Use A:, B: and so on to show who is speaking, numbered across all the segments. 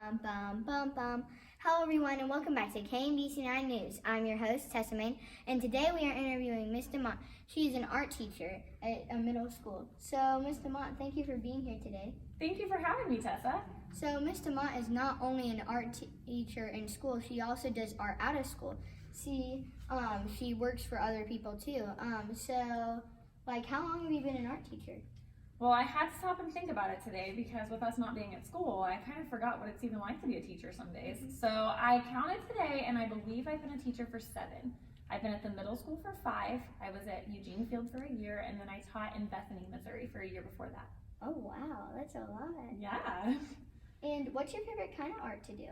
A: Bum, bum, bum. Hello everyone and welcome back to KMBC9 News. I'm your host, Tessa, and today we are interviewing Miss DeMott. She is an art teacher at a middle school. So Miss DeMott, thank you for being here today.
B: Thank you for having me, Tessa.
A: So Miss DeMott is not only an art teacher in school, she also does art out of school. She works for other people too. How long have you been an art teacher?
B: Well, I had to stop and think about it today because with us not being at school, I kind of forgot what it's even like to be a teacher some days. So I counted today and I believe I've been a teacher for 7. I've been at the middle school for 5. I was at Eugene Field for a year, and then I taught in Bethany, Missouri for a year before that.
A: Oh wow, that's a lot.
B: Yeah.
A: And what's your favorite kind of art to do?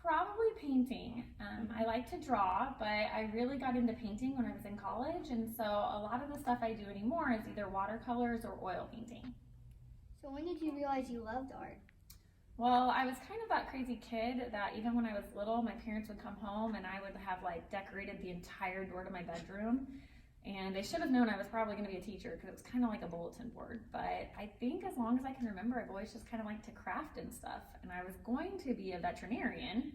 B: Probably painting. I like to draw, but I really got into painting when I was in college, and so a lot of the stuff I do anymore is either watercolors or oil painting.
A: So when did you realize you loved art?
B: Well, I was kind of that crazy kid that even when I was little, my parents would come home and I would have decorated the entire door to my bedroom. And they should have known I was probably going to be a teacher because it was kind of like a bulletin board. But I think as long as I can remember, I've always just kind of liked to craft and stuff. And I was going to be a veterinarian,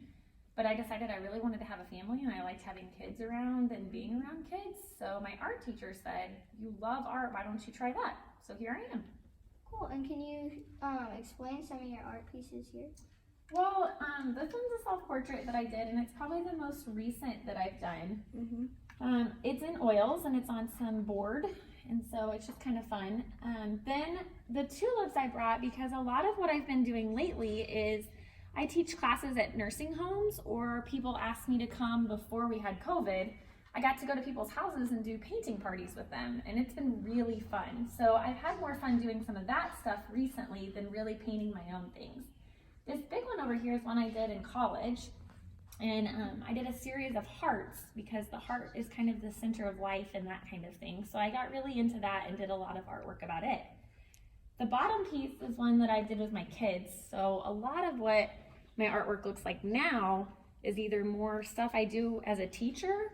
B: but I decided I really wanted to have a family and I liked having kids around and being around kids. So my art teacher said, "You love art, why don't you try that?" So here I am.
A: Cool, and can you explain some of your art pieces here?
B: Well, this one's a self-portrait that I did, and it's probably the most recent that I've done.
A: Mm-hmm.
B: It's in oils and it's on some board, and so it's just kind of fun. Then the tulips I brought because a lot of what I've been doing lately is I teach classes at nursing homes, or people asked me to come before we had COVID. I got to go to people's houses and do painting parties with them, and it's been really fun. So I've had more fun doing some of that stuff recently than really painting my own things. This big one over here is one I did in college. And I did a series of hearts because the heart is kind of the center of life and that kind of thing. So I got really into that and did a lot of artwork about it. The bottom piece is one that I did with my kids. So a lot of what my artwork looks like now is either more stuff I do as a teacher.